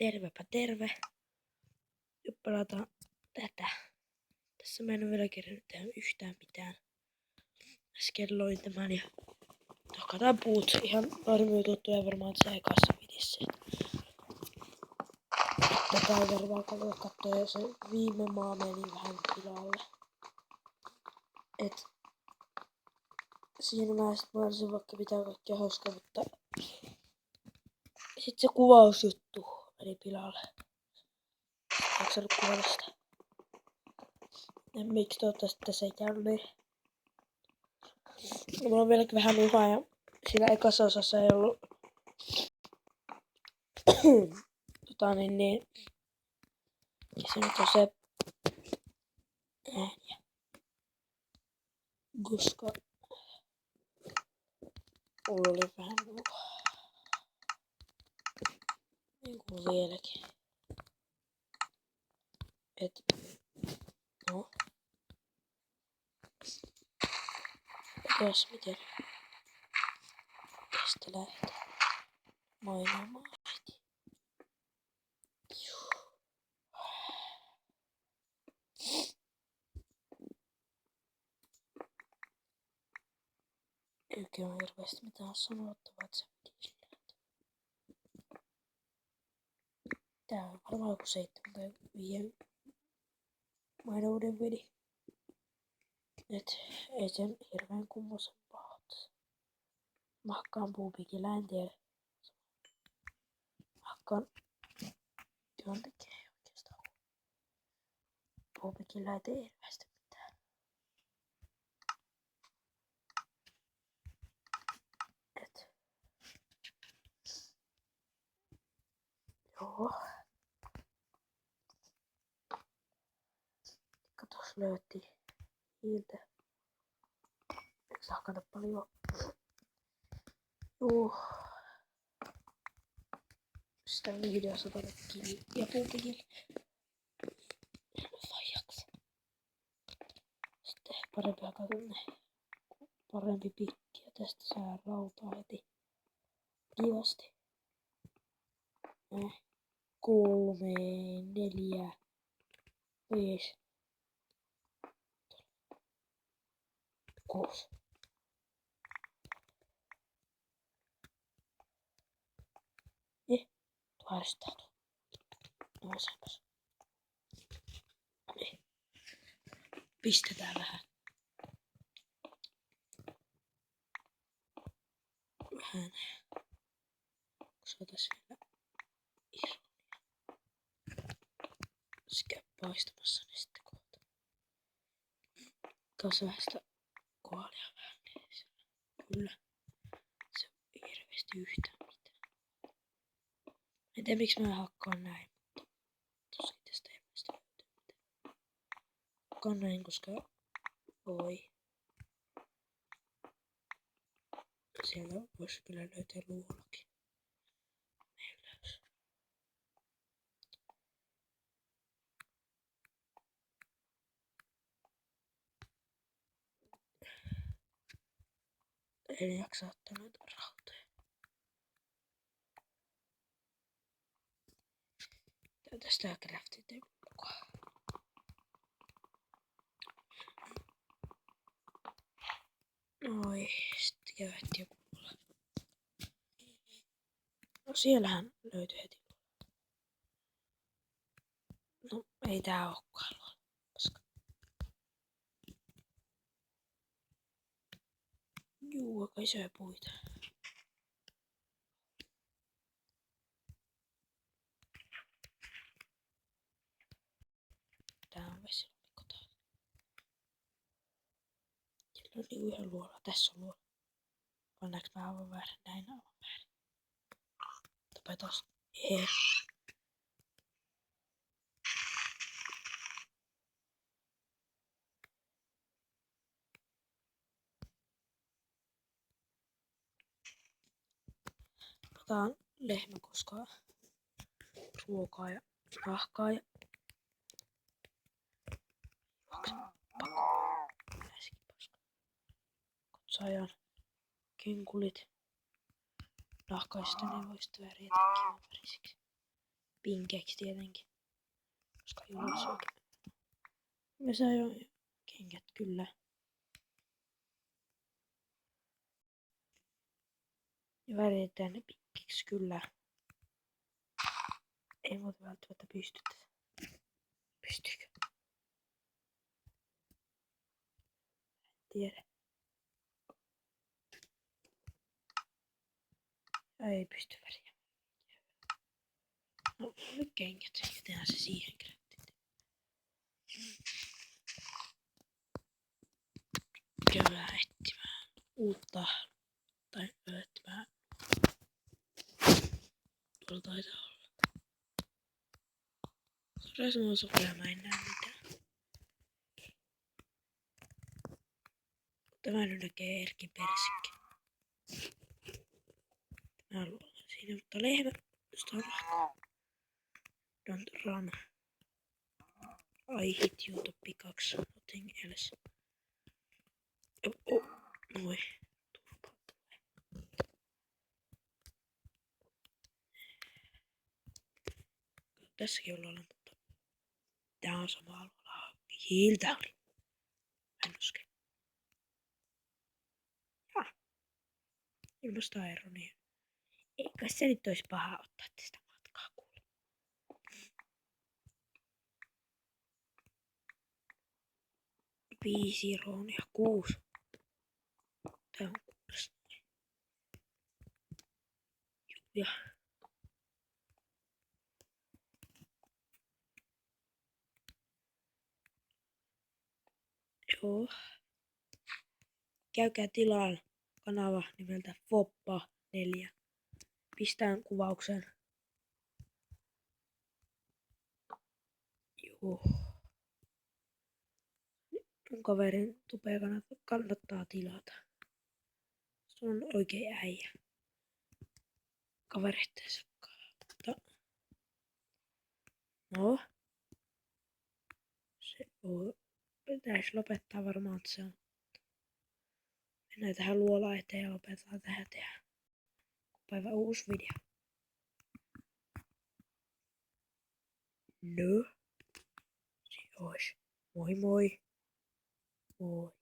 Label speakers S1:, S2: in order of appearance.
S1: Tervepä terve. Nyt pelataan tätä. Tässä mä en ole vielä kerännyt tehdä yhtään mitään. Äsken loin tämän ja hakataan puut. Ihan normioituttuja varmaan tässä ekassa vidissä. Tätä ei varmaan kannata katsoa ja se viime maa meni vähän pilalle. Et siinä mä sit voisin vaikka pitää kaikkea hauskaa, mutta sit se kuvausjuttu meni pilalle. Eikö saanut kuvata sitä? Ja miksi toivottavasti tässä ei käynyt niin? No, mulla on vieläkin vähän uhaa ja siinä ekassa osassa ei ollut ja se nyt on se ääniä. Koska mulla oli vähän uhaa. Niin kuin vieläkin. Et no. Otas miten tästä lähtee mainaamaan heti. Eikä ole hirveästi mitään sanottavaa, että se piti lähteä. Tää on varmaan joku 7 tai 5 mainouden vedi. Et ei sen hirveän kummosempaa. Mä hakkaan puupikillä, en tiedä. Mä hakkaan työntekijä ei oikeastaan. Puupikillä ei tee hirveästi mitään. Et. Joo. Katos löytiin hiiltä. Eikö saa hakata paljon? Joo. Sitä videossa todettiin ja puupikillä. Fajaksi. Sitten parempi hakata parempi pikki ja tästä saa rautaa heti kivasti. 3, 4, 5, 6. Tuosta. No senpäs. Niin. Pistetään vähän. Saatais vielä isonia. Se käy paistamassa niin sitten kohta. Taas vähän sitä koalia vähän niin kyllä. Se ei hirveästi yhtään mitään. En tiedä miksi mä hakkaan näin, mutta tossa ei tästä hirveästi löytyy mitään. Hakkaan näin, koska voi. Siellä voisi kyllä löytää luolakin. En jaksa ottaa noita rautoja. Tää tästä crafting table mukaan. Noi, sitten käytti joku luola. No siellähän löytyi heti luola. No ei tää ookaan luola. Koska juu, aika isoja puita. Tää on vesilummikko taas. Siellä on niinku ihan luola. Tässä on luola. Pannaanko mä aivan väärin? Näin aivan väärin. Tapa tos. Otetaan lehmäkoskaa, ruokaa ja nahkaa ja kotsaajan kenkulit. Nahkaista ne voisi väriä kivan värisiksi. pinkeeksi tietenkin. Koska Julius oikein. Me sai jo kengät kyllä. Ja väritetään ne pinkiksi kyllä. Ei muuta välttämättä pystytä. Pystyykö? En tiedä. Ei pysty väriä. No, nyt kengät. Jätetään se siihen krättiin. Käydään etsimään uutta. Tai etsimään. Tuolla taitaa olla. Rasmus sopea, mä en näe mitään. Tämä nyt näkee Erkin persikki. Mä luulen siinä, mutta lehmä. Josta on rahko. Don't run. I hit you to pickaxe. Nothing else. Oh. Noi. Turpa tulee. Tässäkin ollaan, mutta tää on sama alueella. Hiiltä oli. Mä en uske. Ilmasta ero, niin eikö se nyt olisi paha ottaa tästä matkaa kuule. Viisi roonia, 6. Tää on 6. Ja joo. Käykää tilaan kanava nimeltä Foppa 4. Pistään kuvauksen. Joo. Mun kaverin tupea kannattaa tilata. Se on oikein äijä. Kavereittensa kautta. No. Se on. Pitäis lopettaa varmaan, että se on. Mennään tähän luolaan eteen ja lopetetaan tähän tehdä. Päivä uusi video. No. Se ois. Moi moi. Moi.